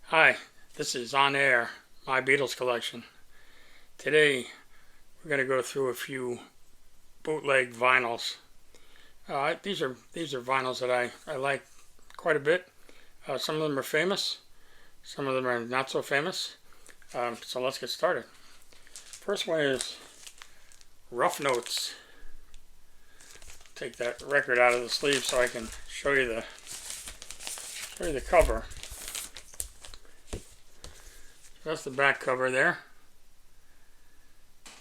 Hi, this is On Air, my Beatles collection. Today we're going to go through a few bootleg vinyls. These are vinyls that I like quite a bit. Some of them are famous, some of them are not so famous. So let's get started. First one is Rough Notes. Take that record out of the sleeve so I can show you the cover. That's the back cover there. You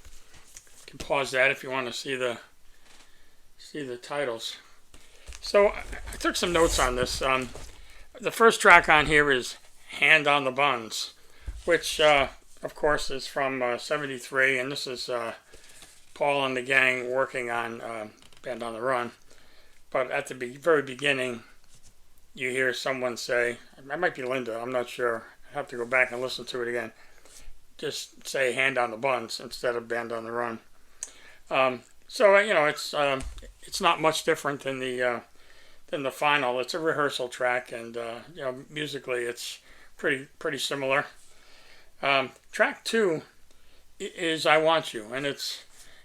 can pause that if you want to see the titles. So I took some notes on this. The first track on here is Hand on the Buns, which of course is from '73, and this is Paul and the gang working on Band on the Run. But at the very beginning, you hear someone say, it might be Linda, I'm not sure. I have to go back and listen to it again. Just say Hand on the Buns instead of Band on the Run. So it's not much different than the final. It's a rehearsal track, and musically it's pretty similar. Track 2 is I Want You, and it's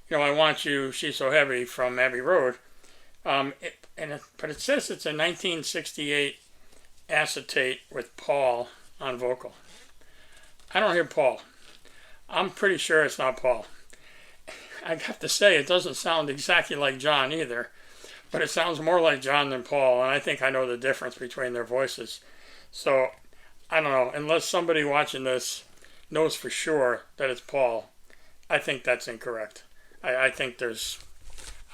I Want You, She's So Heavy from Abbey Road. But it says it's a 1968 acetate with Paul on vocal. I don't hear Paul. I'm pretty sure it's not Paul. I have to say, it doesn't sound exactly like John either, but it sounds more like John than Paul, and I think I know the difference between their voices. So, I don't know, unless somebody watching this knows for sure that it's Paul, I think that's incorrect. I think there's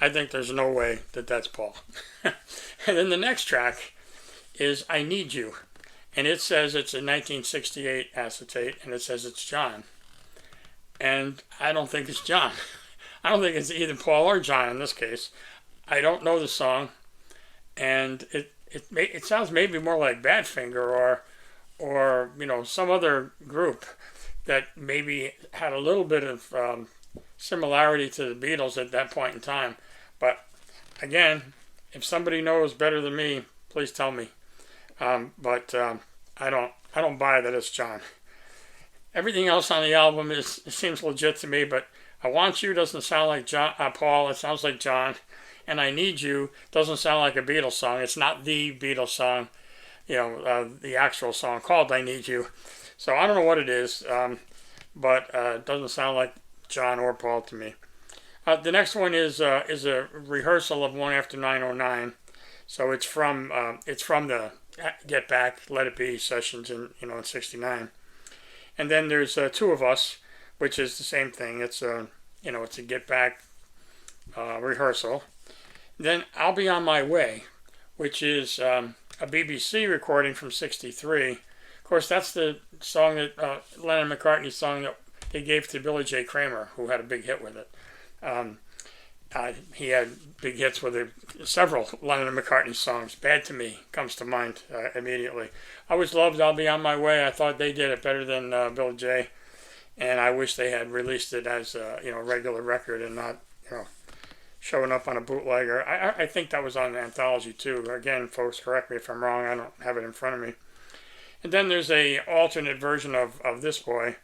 no way that that's Paul. And then the next track is I Need You, and it says it's a 1968 acetate, and it says it's John. And I don't think it's John. I don't think it's either Paul or John in this case. I don't know the song, and it sounds maybe more like Badfinger or some other group that maybe had a little bit of similarity to the Beatles at that point in time. But again, if somebody knows better than me, please tell me. But I don't buy that it's John. Everything else on the album seems legit to me, but I Want You doesn't sound like Paul. It sounds like John. And I Need You doesn't sound like a Beatles song. It's not the Beatles song, the actual song called I Need You. So I don't know what it is, but it doesn't sound like John or Paul to me. The next one is a rehearsal of One After 909. So it's from the Get Back, Let It Be sessions in '69. And then there's Two of Us, which is the same thing. It's a Get Back rehearsal. Then I'll Be on My Way, which is a BBC recording from '63. Of course, that's the song that Lennon and McCartney song that they gave to Billy J. Kramer, who had a big hit with it. He had big hits with several Lennon and McCartney songs. Bad to Me comes to mind immediately. I always loved I'll Be on My Way. I thought they did it better than Bill J. And I wish they had released it as a regular record and not showing up on a bootlegger. I think that was on the anthology too. Again, folks, correct me if I'm wrong. I don't have it in front of me. And then there's a alternate version of This Boy,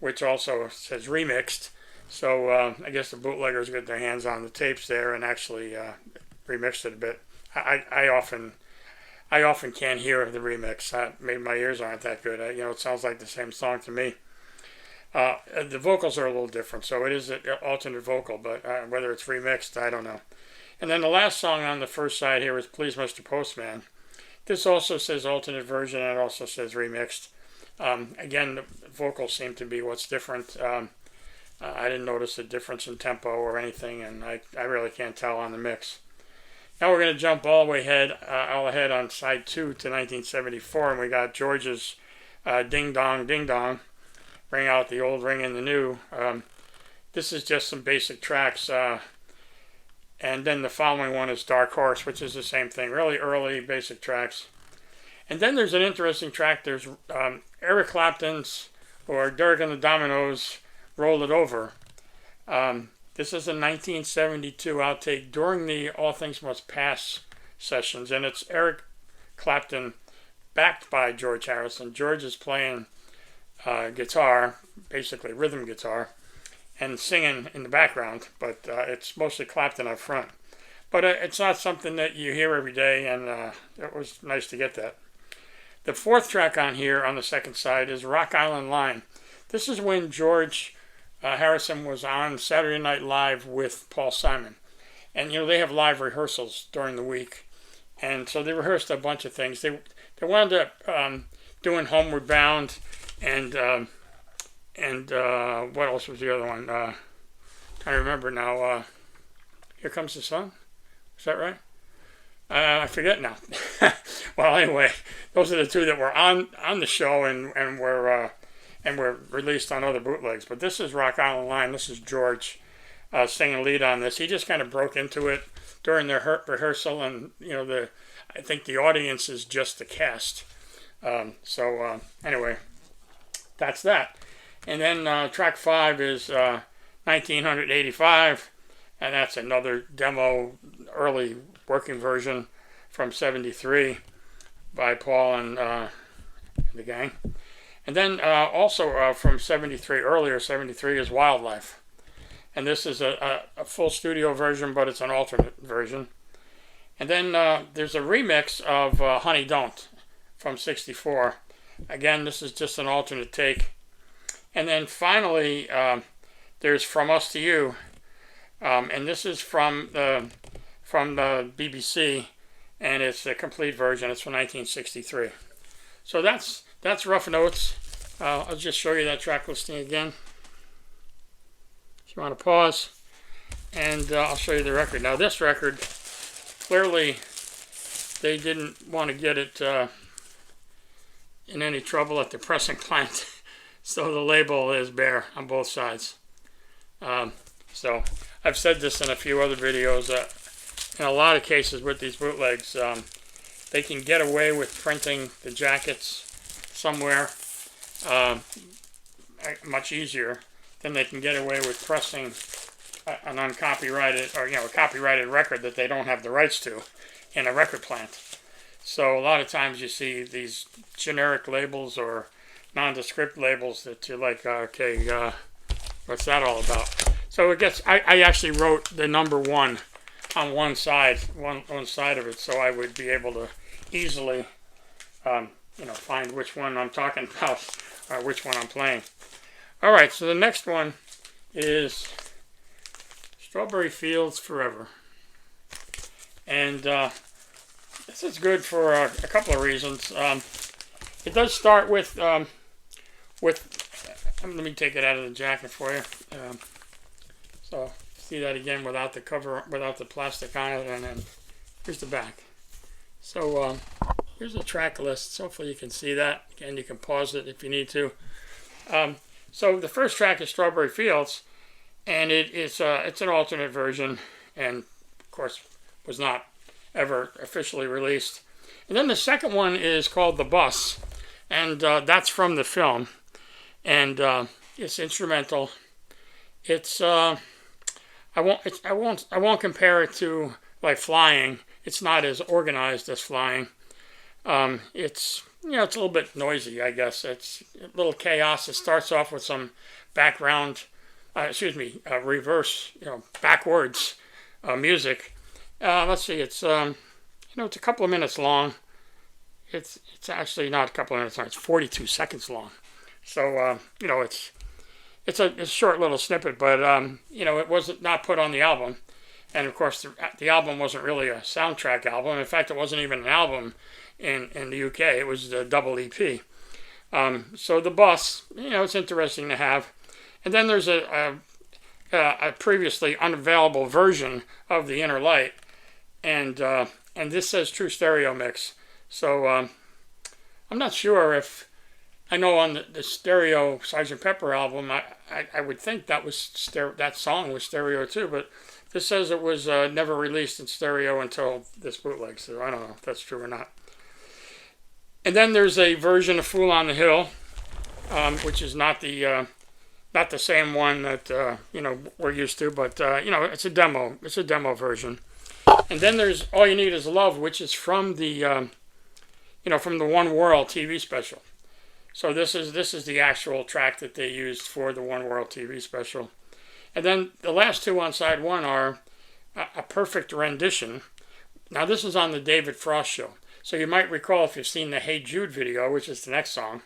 which also says remixed. So I guess the bootleggers got their hands on the tapes there and actually remixed it a bit. I often can't hear the remix. Maybe my ears aren't that good. It sounds like the same song to me. The vocals are a little different, so it is an alternate vocal, but whether it's remixed, I don't know. And then the last song on the first side here is Please Mr. Postman. This also says alternate version, and it also says remixed. Again, the vocals seem to be what's different. I didn't notice a difference in tempo or anything, and I really can't tell on the mix. Now we're going to jump all ahead on side 2 to 1974, and we got George's Ding Dong, Ding Dong. Bring out the old, ring in the new. This is just some basic tracks. And then the following one is Dark Horse, which is the same thing. Really early, basic tracks. And then there's an interesting track. There's Eric Clapton's, or Derek and the Dominoes, Roll It Over. This is a 1972 outtake during the All Things Must Pass sessions, and it's Eric Clapton backed by George Harrison. George is playing guitar, basically rhythm guitar, and singing in the background, but it's mostly Clapton up front. But it's not something that you hear every day, and it was nice to get that. The fourth track on here on the second side is Rock Island Line. This is when George Harrison was on Saturday Night Live with Paul Simon. And, you know, they have live rehearsals during the week. And so they rehearsed a bunch of things. They wound up doing Homeward Bound and what else was the other one? Trying to remember now. Here Comes the Sun? Is that right? I forget now. Well, anyway, those are the two that were on the show and were released on other bootlegs. But this is Rock Island Line. This is George singing lead on this. He just kind of broke into it during their rehearsal, and you know, I think the audience is just the cast. Anyway, that's that. And then track 5 is 1985, and that's another demo, early working version from '73 by Paul and the gang. And then also from '73, earlier '73 is Wildlife. And this is a full studio version, but it's an alternate version. And then there's a remix of Honey Don't from '64. Again, this is just an alternate take. And then finally, there's From Us to You. And this is from the BBC, and it's a complete version. It's from 1963. So that's rough notes. I'll just show you that track listing again. If you want to pause, and I'll show you the record. Now this record, clearly they didn't want to get it in any trouble at the pressing plant, so the label is bare on both sides. So I've said this in a few other videos. In a lot of cases with these bootlegs, they can get away with printing the jackets somewhere much easier than they can get away with pressing an uncopyrighted, or a copyrighted record that they don't have the rights to in a record plant. So a lot of times you see these generic labels or nondescript labels that you're like, okay, what's that all about? So it gets. I actually wrote the number 1 on one side of it, so I would be able to easily, find which one I'm talking about, or which one I'm playing. All right, so the next one is Strawberry Fields Forever, and this is good for a couple of reasons. It does start with. Let me take it out of the jacket for you. So see that again without the cover, without the plastic on it, and then here's the back. So here's the track list. So hopefully you can see that. Again, you can pause it if you need to. So the first track is Strawberry Fields, and it's an alternate version, and of course was not ever officially released. And then the second one is called The Bus, and that's from the film, and it's instrumental. It's I won't compare it to like Flying. It's not as organized as Flying. It's it's a little bit noisy, I guess. It's a little chaos. It starts off with some background, reverse, backwards music. Let's see. It's it's a couple of minutes long. It's actually not a couple of minutes long. It's 42 seconds long. So it's a short little snippet, but it wasn't not put on the album, and of course the album wasn't really a soundtrack album. In fact, it wasn't even an album in the UK. It was a double EP. So The Bus, it's interesting to have, and then there's a previously unavailable version of The Inner Light, and this says True Stereo Mix. So I'm not sure if. I know on the stereo Sgt. Pepper album, I would think that was that song was stereo too, but this says it was never released in stereo until this bootleg, so I don't know if that's true or not. And then there's a version of Fool on the Hill, which is not the same one that we're used to, but it's a demo. It's a demo version. And then there's All You Need Is Love, which is from the from the One World TV special. So this is the actual track that they used for the One World TV special. And then the last two on side one are a perfect rendition. Now this is on the David Frost show. So you might recall, if you've seen the Hey Jude video, which is the next song,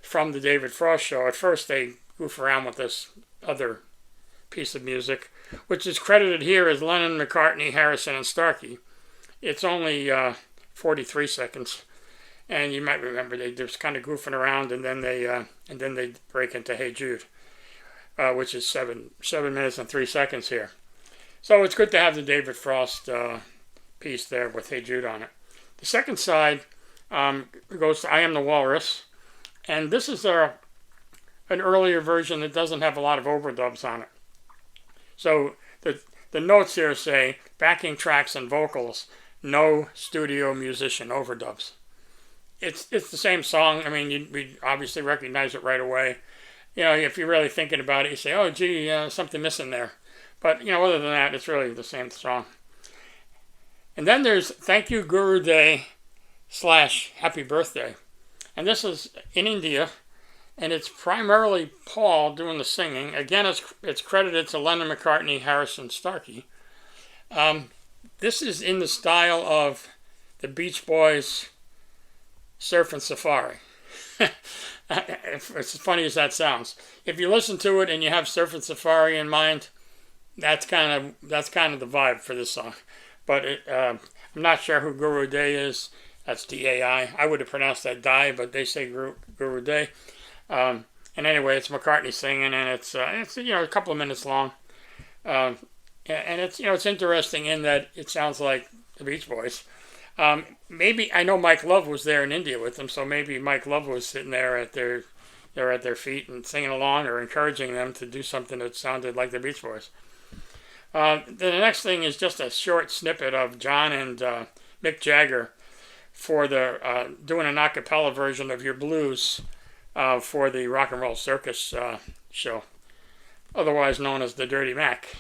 from the David Frost show, at first they goof around with this other piece of music, which is credited here as Lennon, McCartney, Harrison, and Starkey. It's only 43 seconds. And you might remember they just kind of goofing around, and then they break into Hey Jude, which is 7 minutes and 3 seconds here. So it's good to have the David Frost piece there with Hey Jude on it. The second side goes to I Am the Walrus, and this is an earlier version that doesn't have a lot of overdubs on it. So the notes here say backing tracks and vocals, no studio musician overdubs. It's the same song. I mean, we obviously recognize it right away. If you're really thinking about it, you say, oh, gee, something missing there. But, other than that, it's really the same song. And then there's Thank You Guru Day / Happy Birthday. And this is in India, and it's primarily Paul doing the singing. Again, it's credited to Lennon, McCartney, Harrison, Starkey. This is in the style of the Beach Boys' Surf and Safari. It's as funny as that sounds. If you listen to it and you have Surf and Safari in mind, that's kind of the vibe for this song. But I'm not sure who Guru Day is. That's D-A-I. I would have pronounced that Die, but they say Guru Day. And anyway, it's McCartney singing, and it's a couple of minutes long. And it's interesting in that it sounds like the Beach Boys. Maybe I know Mike Love was there in India with them, so maybe Mike Love was sitting there at their feet and singing along or encouraging them to do something that sounded like the Beach Boys. Then the next thing is just a short snippet of John and Mick Jagger for the doing an a cappella version of Your Blues for the Rock and Roll Circus show, otherwise known as the Dirty Mac.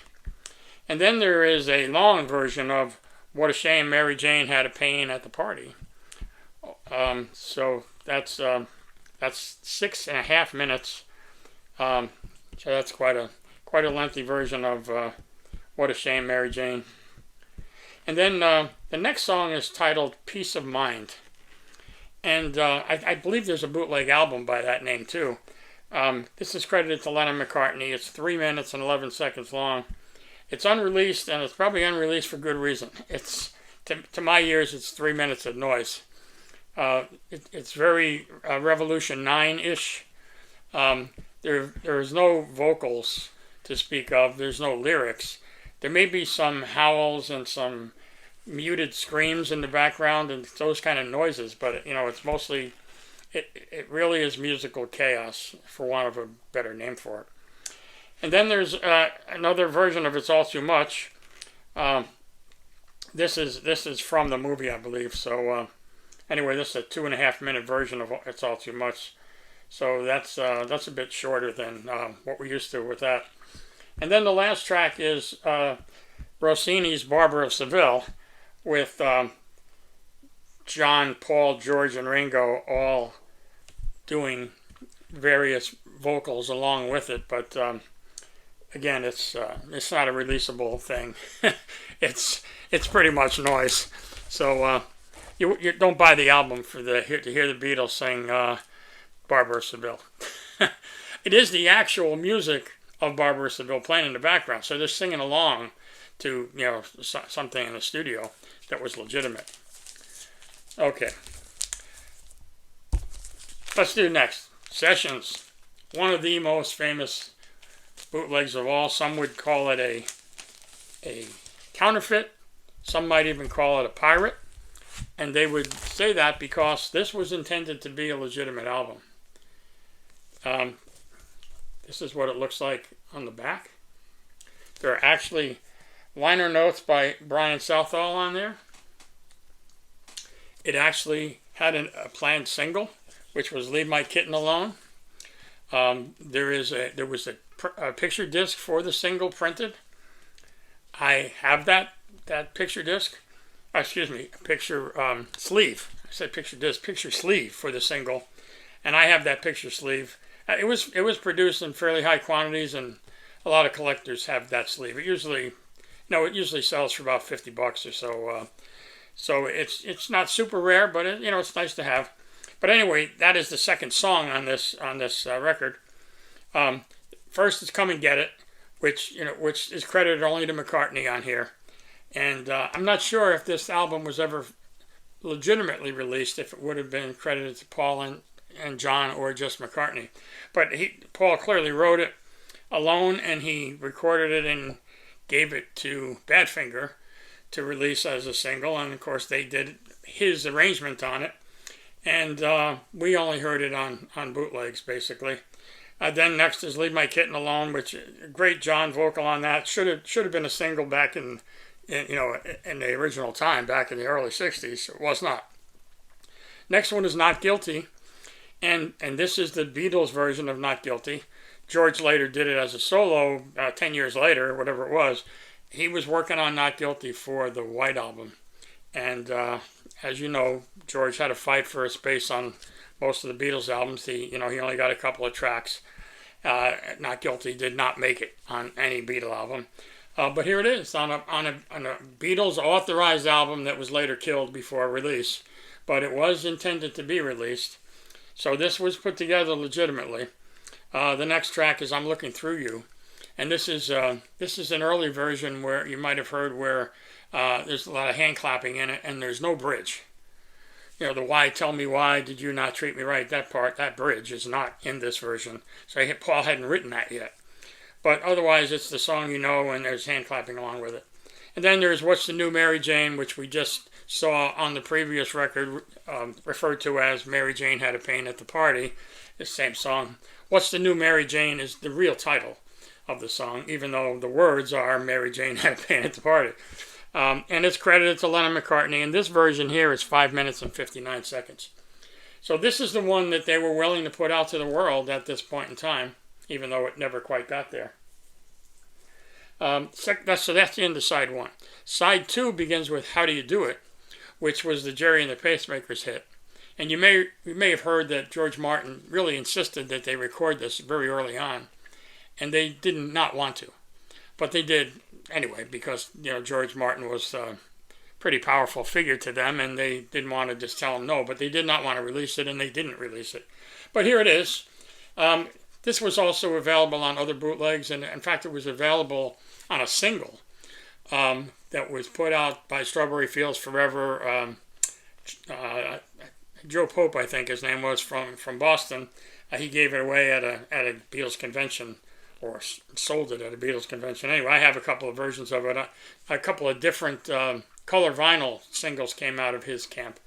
And then there is a long version of What a Shame Mary Jane Had a Pain at the Party. So that's 6.5 minutes. So that's quite a lengthy version of What a Shame Mary Jane. And then the next song is titled Peace of Mind. And I believe there's a bootleg album by that name too. This is credited to Lennon McCartney. It's 3 minutes and 11 seconds long. It's unreleased, and it's probably unreleased for good reason. It's to my ears, it's 3 minutes of noise. It's very Revolution 9-ish. There's no vocals to speak of. There's no lyrics. There may be some howls and some muted screams in the background and those kind of noises, but it's mostly, it really is musical chaos, for want of a better name for it. And then there's another version of It's All Too Much. This is from the movie, I believe. So anyway, this is a 2.5 minute version of It's All Too Much. So that's a bit shorter than what we're used to with that. And then the last track is Rossini's Barber of Seville, with John, Paul, George, and Ringo all doing various vocals along with it, but again, it's not a releasable thing. it's pretty much noise. So you don't buy the album to hear the Beatles sing Barber of Seville. It is the actual music of Barber of Seville playing in the background, so they're singing along to something in the studio that was legitimate. Okay, let's do next. Sessions, one of the most famous bootlegs of all. Some would call it a counterfeit. Some might even call it a pirate. And they would say that because this was intended to be a legitimate album. This is what it looks like on the back. There are actually liner notes by Brian Southall on there. It actually had a planned single, which was Leave My Kitten Alone. There was a picture disc for the single printed. I have that picture disc. Excuse me, picture sleeve. said picture disc, picture sleeve for the single, and I have that picture sleeve. It was produced in fairly high quantities, and a lot of collectors have that sleeve. It usually sells for about $50 or so. So it's not super rare, but it's nice to have. But anyway, that is the second song on this record. First is "Come and Get It," which is credited only to McCartney on here, and I'm not sure if this album was ever legitimately released, if it would have been credited to Paul and John or just McCartney. But Paul clearly wrote it alone, and he recorded it and gave it to Badfinger to release as a single, and of course they did his arrangement on it, and we only heard it on bootlegs basically. Then next is "Leave My Kitten Alone," which great John vocal on that. Should have been a single back in the original time, back in the early '60s. It was not. Next one is "Not Guilty," and this is the Beatles version of "Not Guilty." George later did it as a solo 10 years later, whatever it was. He was working on "Not Guilty" for the White Album, and as you know, George had to fight for a space on most of the Beatles albums. He only got a couple of tracks. "Not Guilty" did not make it on any Beatle album, but here it is on a Beatles authorized album that was later killed before release, but it was intended to be released. So this was put together legitimately. The next track is "I'm Looking Through You," and this is an early version where you might have heard where there's a lot of hand clapping in it, and there's no bridge. The "Why, Tell Me Why Did You Not Treat Me Right," that bridge is not in this version. So Paul hadn't written that yet. But otherwise, it's the song and there's hand clapping along with it. And then there's "What's the New Mary Jane," which we just saw on the previous record, referred to as "Mary Jane Had a Pain at the Party." The same song. "What's the New Mary Jane" is the real title of the song, even though the words are "Mary Jane Had a Pain at the Party." And it's credited to Lennon McCartney, and this version here is 5 minutes and 59 seconds. So this is the one that they were willing to put out to the world at this point in time, even though it never quite got there. So that's the end of side one. Side two begins with "How Do You Do It," which was the Jerry and the Pacemakers hit. And you may have heard that George Martin really insisted that they record this very early on, and they did not want to, but they did anyway, because George Martin was a pretty powerful figure to them, and they didn't want to just tell him no, but they did not want to release it, and they didn't release it. But here it is. This was also available on other bootlegs, and in fact it was available on a single that was put out by Strawberry Fields Forever. Joe Pope, I think his name was, from Boston. He gave it away at a Beatles convention, or sold it at a Beatles convention. Anyway, I have a couple of versions of it. A couple of different color vinyl singles came out of his camp.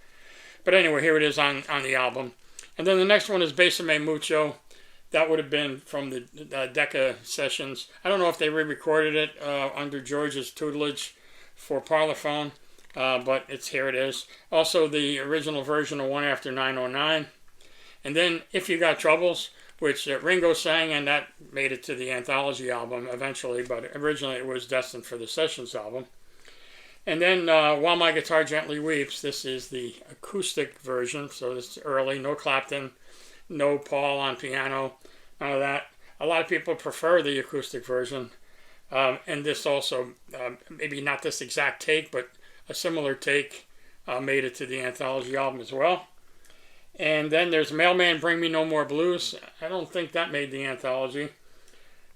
But anyway, here it is on the album. And then the next one is "Bésame Mucho." That would have been from the Decca sessions. I don't know if they re-recorded it under George's tutelage for Parlophone, but here it is. Also the original version of "One After 909. And then "If You Got Troubles," which Ringo sang, and that made it to the anthology album eventually, but originally it was destined for the Sessions album. And then "While My Guitar Gently Weeps," this is the acoustic version, so this is early, no Clapton, no Paul on piano, none of that. A lot of people prefer the acoustic version, and this also, maybe not this exact take, but a similar take made it to the anthology album as well. And then there's "Mailman, Bring Me No More Blues." I don't think that made the anthology.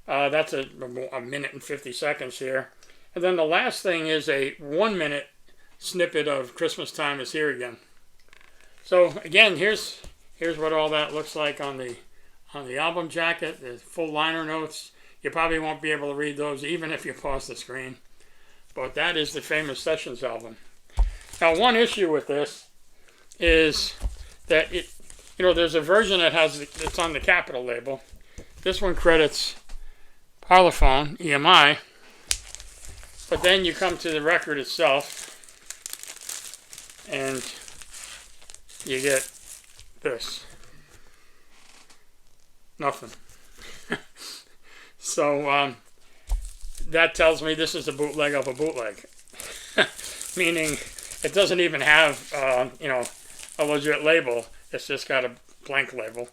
That's a minute and 50 seconds here. And then the last thing is a 1 minute snippet of "Christmas Time Is Here Again." So again, here's what all that looks like on the album jacket. The full liner notes. You probably won't be able to read those even if you pause the screen. But that is the famous Sessions album. Now, one issue with this is that there's a version that it's on the Capitol label. This one credits Parlophone, EMI, but then you come to the record itself, and you get this. Nothing. So that tells me this is a bootleg of a bootleg, meaning it doesn't even have a legit label. It's just got a blank label.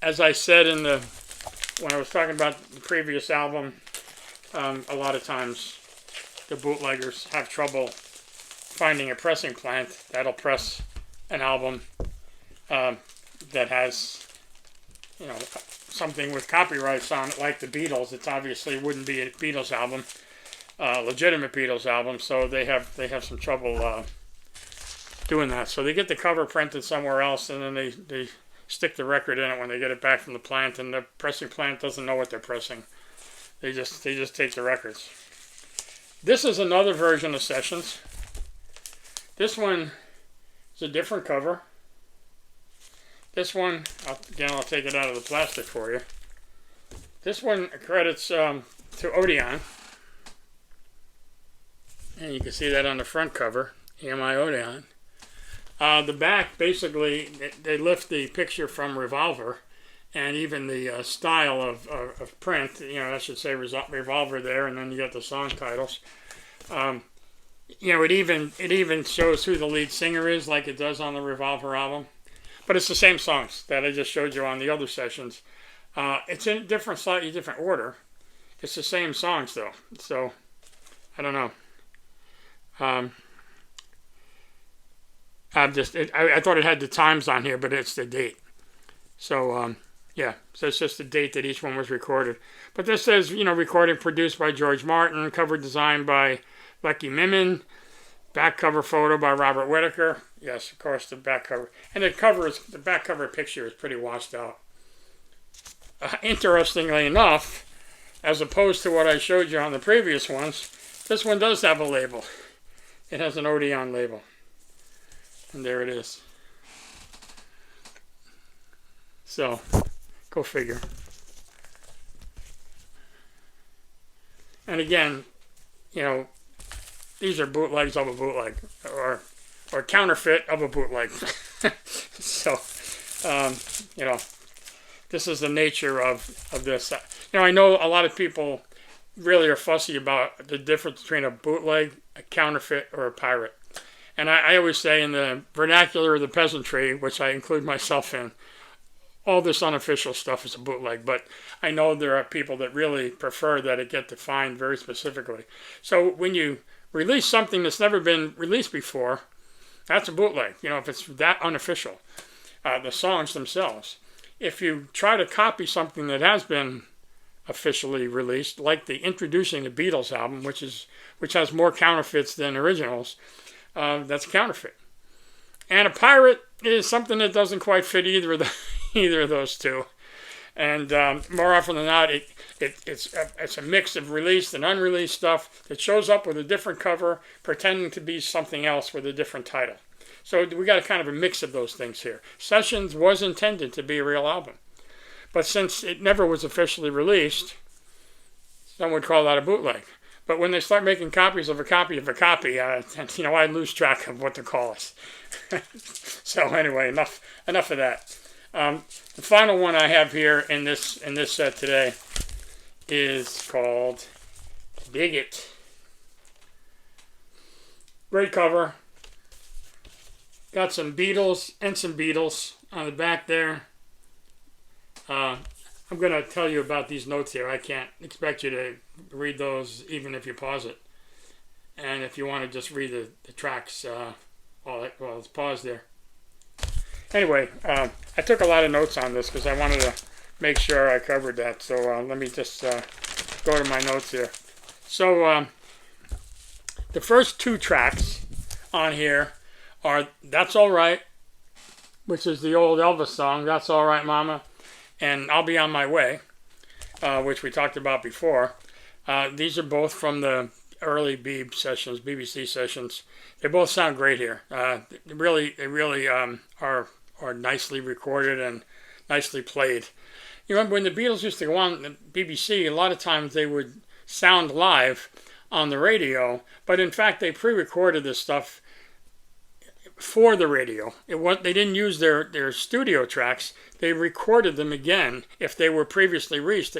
As I said when I was talking about the previous album, a lot of times the bootleggers have trouble finding a pressing plant that'll press an album that has, something with copyrights on it, like the Beatles. It obviously wouldn't be a Beatles album, legitimate Beatles album. So they have some trouble doing that. So they get the cover printed somewhere else, and then they stick the record in it when they get it back from the plant, and the pressing plant doesn't know what they're pressing. They just take the records. This is another version of Sessions. This one is a different cover. This one, I'll take it out of the plastic for you. This one credits to Odeon. And you can see that on the front cover, EMI Odeon. The back, basically, they lift the picture from Revolver, and even the style of print, that should say Revolver there, and then you got the song titles. It even shows who the lead singer is, like it does on the Revolver album. But it's the same songs that I just showed you on the other Sessions. It's in slightly different order. It's the same songs, though. So, I don't know. I thought it had the times on here, but it's the date. So, so it's just the date that each one was recorded. But this says, recording produced by George Martin, cover designed by Lucky Mimmin, back cover photo by Robert Whittaker. Yes, of course, the back cover. And the back cover picture is pretty washed out. Interestingly enough, as opposed to what I showed you on the previous ones, this one does have a label. It has an Odeon label. And there it is. So, go figure. And again, these are bootlegs of a bootleg, or counterfeit of a bootleg. So, this is the nature of this. I know a lot of people really are fussy about the difference between a bootleg, a counterfeit, or a pirate. And I always say, in the vernacular of the peasantry, which I include myself in, all this unofficial stuff is a bootleg. But I know there are people that really prefer that it get defined very specifically. So when you release something that's never been released before, that's a bootleg. If it's that unofficial, the songs themselves. If you try to copy something that has been officially released, like the Introducing the Beatles album, which has more counterfeits than originals, that's counterfeit. And a pirate is something that doesn't quite fit either of those two. And more often than not, it's a mix of released and unreleased stuff that shows up with a different cover, pretending to be something else with a different title. So we got a kind of a mix of those things here. Sessions was intended to be a real album. But since it never was officially released, some would call that a bootleg. But when they start making copies of a copy of a copy, I lose track of what to call us. So anyway, enough of that. The final one I have here in this set today is called Bigot. Great cover. Got some Beatles and some Beatles on the back there. I'm going to tell you about these notes here. I can't expect you to read those even if you pause it. And if you want to just read the tracks while it's paused there. Anyway, I took a lot of notes on this because I wanted to make sure I covered that. So let me just go to my notes here. So the first two tracks on here are That's All Right, which is the old Elvis song, That's All Right Mama, and I'll Be On My Way, which we talked about before. These are both from the early BBC sessions. They both sound great here. They really are nicely recorded and nicely played. You remember when the Beatles used to go on the BBC, a lot of times they would sound live on the radio, but in fact they pre-recorded this stuff for the radio. They didn't use their studio tracks. They recorded them again. If they were previously released,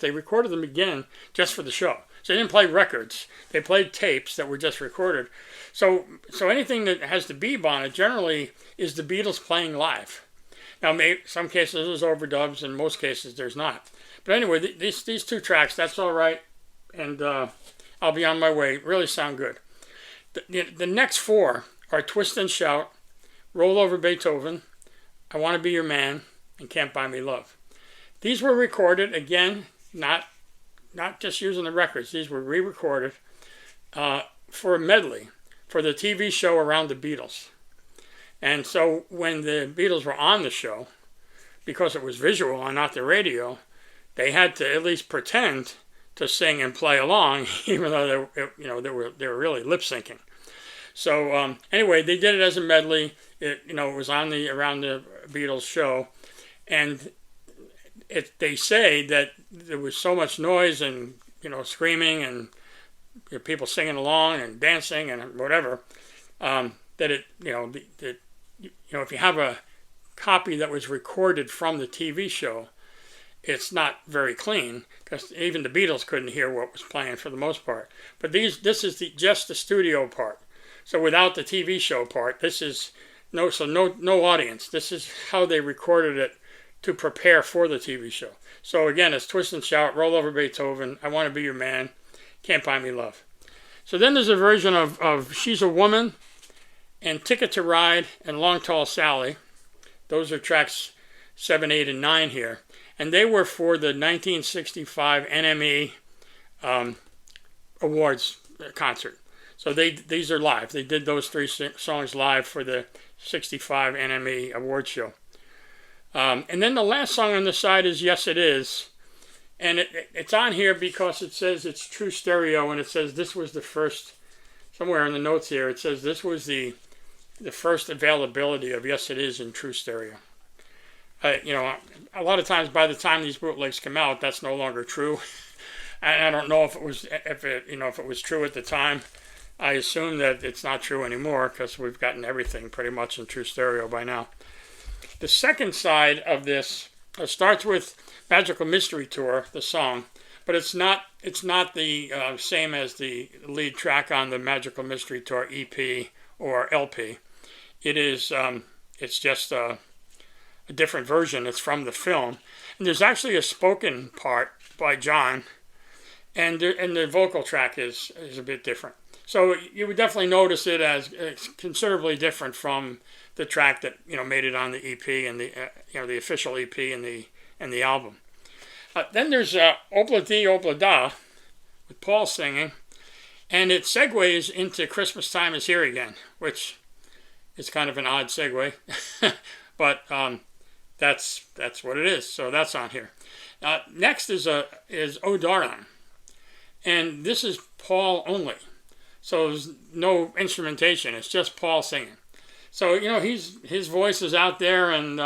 they recorded them again just for the show. So they didn't play records. They played tapes that were just recorded. So anything that has the beep on it generally is the Beatles playing live. Now, maybe some cases there's overdubs, in most cases there's not. But anyway, these two tracks, That's All Right, and I'll Be On My Way, really sound good. The next four are Twist and Shout, Roll Over Beethoven, I Want to Be Your Man, and Can't Buy Me Love. These were recorded, again, not just using the records. These were re-recorded for a medley for the TV show Around the Beatles. And so when the Beatles were on the show, because it was visual and not the radio, they had to at least pretend to sing and play along, even though they were really lip syncing. So anyway, they did it as a medley. It was on the Around the Beatles show, and they say that there was so much noise and screaming and people singing along and dancing and whatever that if you have a copy that was recorded from the TV show, it's not very clean because even the Beatles couldn't hear what was playing for the most part. But this is just the studio part. So without the TV show part, this is no audience. This is how they recorded it to prepare for the TV show. So again, it's Twist and Shout, Roll Over Beethoven, I Want to Be Your Man, Can't Buy Me Love. So then there's a version of She's a Woman and Ticket to Ride and Long Tall Sally. Those are tracks 7, 8, and 9 here. And they were for the 1965 NME Awards concert. So these are live. They did those three songs live for the 65 NME Awards show. And then the last song on the side is Yes It Is. And it's on here because it says it's true stereo, and it says this was the first, somewhere in the notes here, it says this was the first availability of Yes It Is in true stereo. A lot of times by the time these bootlegs come out, that's no longer true. I don't know if it was true at the time. I assume that it's not true anymore because we've gotten everything pretty much in true stereo by now. The second side of this starts with Magical Mystery Tour, the song, but it's not the same as the lead track on the Magical Mystery Tour EP or LP. It is it's just a different version. It's from the film, and there's actually a spoken part by John, and the vocal track is a bit different. So you would definitely notice it as considerably different from the track that made it on the EP and the official EP and the album. Then there's Obla Dee Obla Da with Paul singing, and it segues into Christmas Time Is Here Again, which is kind of an odd segue, but that's what it is. So that's on here. Next is O Darling, and this is Paul only. So there's no instrumentation. It's just Paul singing. So, his voice is out there, and,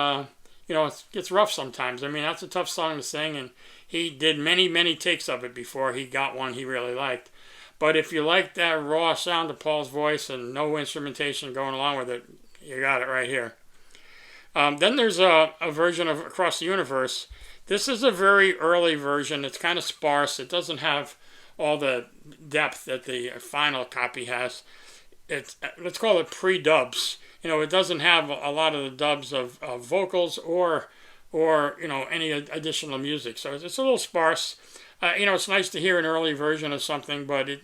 it gets rough sometimes. I mean, that's a tough song to sing, and he did many, many takes of it before he got one he really liked. But if you like that raw sound of Paul's voice and no instrumentation going along with it, you got it right here. Then there's a version of Across the Universe. This is a very early version. It's kind of sparse. It doesn't have all the depth that the final copy has. Let's call it pre-dubs. It doesn't have a lot of the dubs of vocals or any additional music. So it's a little sparse. It's nice to hear an early version of something, but it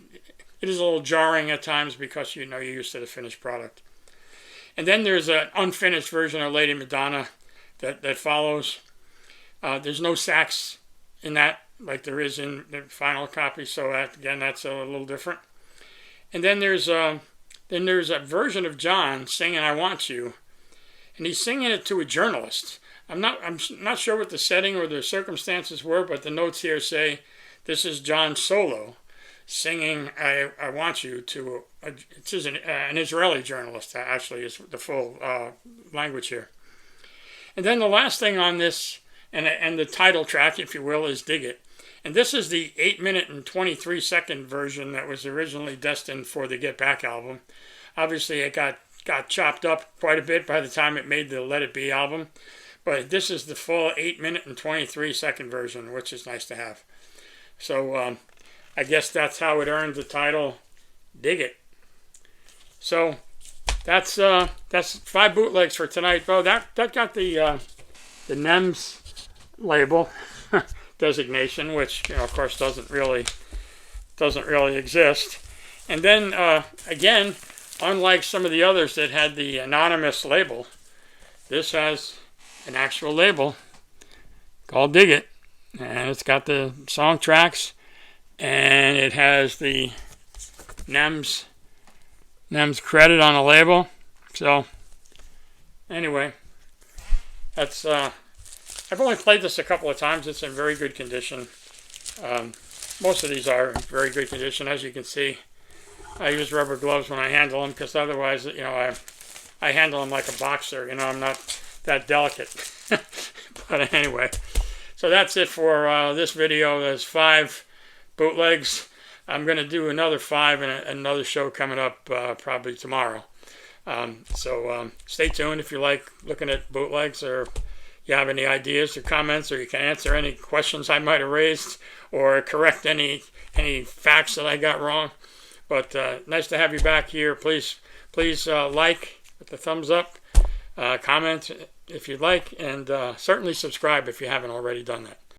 is a little jarring at times because you're used to the finished product. And then there's an unfinished version of Lady Madonna that follows. There's no sax in that like there is in the final copy, so that's a little different. And then there's a version of John singing I Want You, and he's singing it to a journalist. I'm not sure what the setting or the circumstances were, but the notes here say this is John solo singing I Want You to an Israeli journalist, actually is the full language here. And then the last thing on this, and the title track, if you will, is Dig It. And this is the 8-minute and 23-second version that was originally destined for the Get Back album. Obviously, it got chopped up quite a bit by the time it made the Let It Be album. But this is the full 8-minute and 23-second version, which is nice to have. So I guess that's how it earned the title Bigot. So that's 5 bootlegs for tonight. Bo, that got the NEMS label designation, which of course doesn't really exist. And then again, unlike some of the others that had the anonymous label, this has an actual label called Bigot, and it's got the song tracks, and it has the NEMS credit on the label. So anyway, that's I've only played this a couple of times. It's in very good condition. Most of these are in very good condition, as you can see. I use rubber gloves when I handle them, because otherwise, I handle them like a boxer. I'm not that delicate. But anyway, so that's it for this video. There's 5 bootlegs. I'm going to do another 5 in another show coming up probably tomorrow. So stay tuned if you like looking at bootlegs, or you have any ideas or comments, or you can answer any questions I might have raised, or correct any facts that I got wrong. But nice to have you back here. Please like with the thumbs up, comment if you'd like, and certainly subscribe if you haven't already done that.